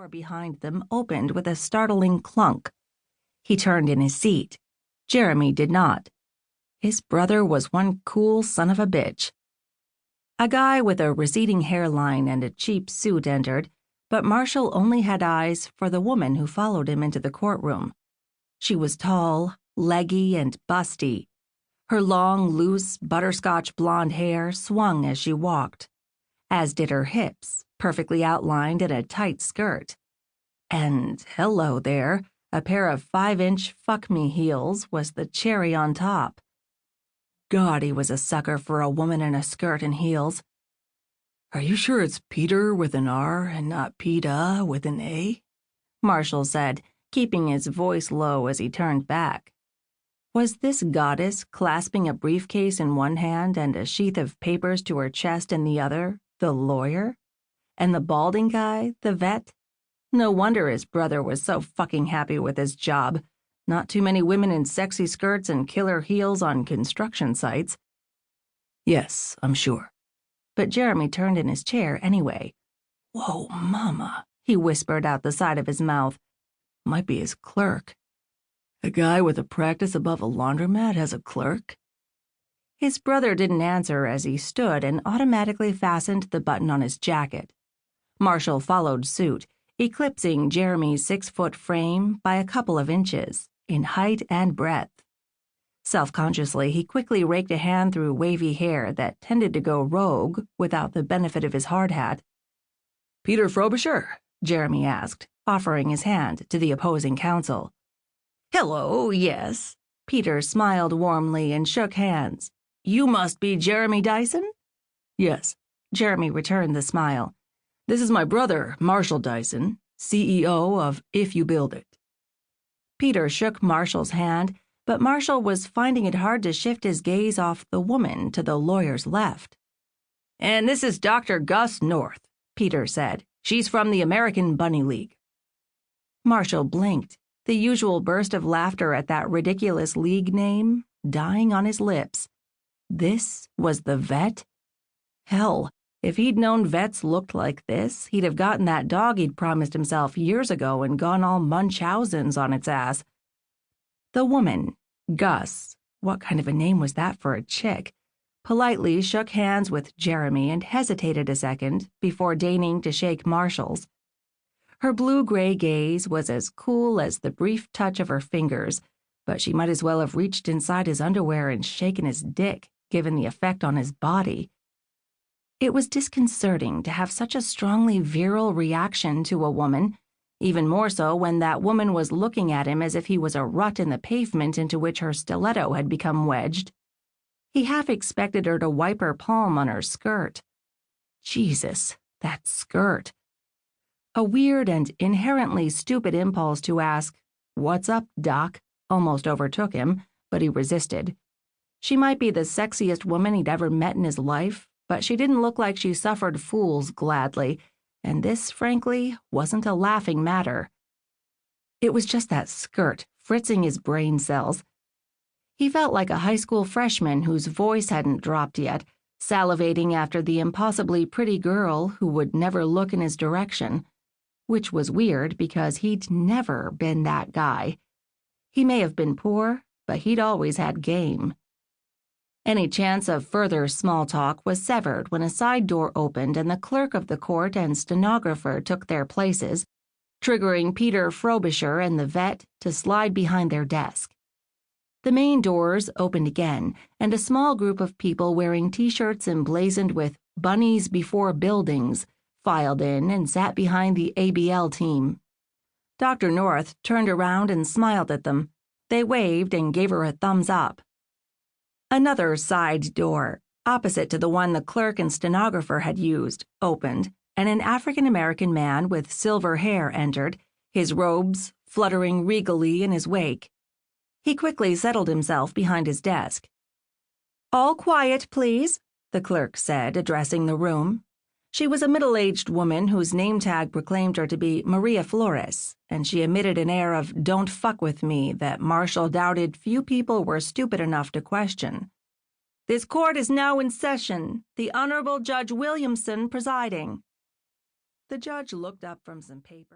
door behind them opened with a startling clunk. He turned in his seat. Jeremy did not. His brother was one cool son of a bitch. A guy with a receding hairline and a cheap suit entered, but Marshall only had eyes for the woman who followed him into the courtroom. She was tall, leggy, and busty. Her long, loose, butterscotch blonde hair swung as she walked, as did her hips, perfectly outlined in a tight skirt. And hello there, a pair of 5-inch fuck-me heels was the cherry on top. God, he was a sucker for a woman in a skirt and heels. "Are you sure it's Peter with an R and not PETA with an A?" Marshall said, keeping his voice low as he turned back. Was this goddess clasping a briefcase in one hand and a sheath of papers to her chest in the other, the lawyer? And the balding guy, the vet? No wonder his brother was so fucking happy with his job. Not too many women in sexy skirts and killer heels on construction sites. Yes, I'm sure. But Jeremy turned in his chair anyway. "Whoa, mama," he whispered out the side of his mouth. "Might be his clerk. A guy with a practice above a laundromat has a clerk?" His brother didn't answer as he stood and automatically fastened the button on his jacket. Marshall followed suit, eclipsing Jeremy's 6-foot frame by a couple of inches, in height and breadth. Self-consciously, he quickly raked a hand through wavy hair that tended to go rogue without the benefit of his hard hat. "Peter Frobisher?" Jeremy asked, offering his hand to the opposing counsel. "Hello, yes." Peter smiled warmly and shook hands. "You must be Jeremy Dyson?" "Yes." Jeremy returned the smile. "This is my brother, Marshall Dyson, CEO of If You Build It." Peter shook Marshall's hand, but Marshall was finding it hard to shift his gaze off the woman to the lawyer's left. "And this is Dr. Gus North," Peter said. "She's from the American Bunny League." Marshall blinked, the usual burst of laughter at that ridiculous league name dying on his lips. This was the vet? Hell, if he'd known vets looked like this, he'd have gotten that dog he'd promised himself years ago and gone all Munchausen's on its ass. The woman, Gus, what kind of a name was that for a chick, politely shook hands with Jeremy and hesitated a second before deigning to shake Marshall's. Her blue-gray gaze was as cool as the brief touch of her fingers, but she might as well have reached inside his underwear and shaken his dick, given the effect on his body. It was disconcerting to have such a strongly virile reaction to a woman, even more so when that woman was looking at him as if he was a rut in the pavement into which her stiletto had become wedged. He half expected her to wipe her palm on her skirt. Jesus, that skirt. A weird and inherently stupid impulse to ask, "What's up, Doc?" almost overtook him, but he resisted. She might be the sexiest woman he'd ever met in his life, but she didn't look like she suffered fools gladly, and this, frankly, wasn't a laughing matter. It was just that skirt fritzing his brain cells. He felt like a high school freshman whose voice hadn't dropped yet, salivating after the impossibly pretty girl who would never look in his direction. Which was weird because he'd never been that guy. He may have been poor, but he'd always had game. Any chance of further small talk was severed when a side door opened and the clerk of the court and stenographer took their places, triggering Peter Frobisher and the vet to slide behind their desk. The main doors opened again, and a small group of people wearing T-shirts emblazoned with "Bunnies Before Buildings" filed in and sat behind the ABL team. Dr. North turned around and smiled at them. They waved and gave her a thumbs up. Another side door, opposite to the one the clerk and stenographer had used, opened, and an African-American man with silver hair entered, his robes fluttering regally in his wake. He quickly settled himself behind his desk. "All quiet, please," the clerk said, addressing the room. She was a middle-aged woman whose name tag proclaimed her to be Maria Flores, and she emitted an air of "don't fuck with me" that Marshall doubted few people were stupid enough to question. "This court is now in session. The Honorable Judge Williamson presiding." The judge looked up from some paper.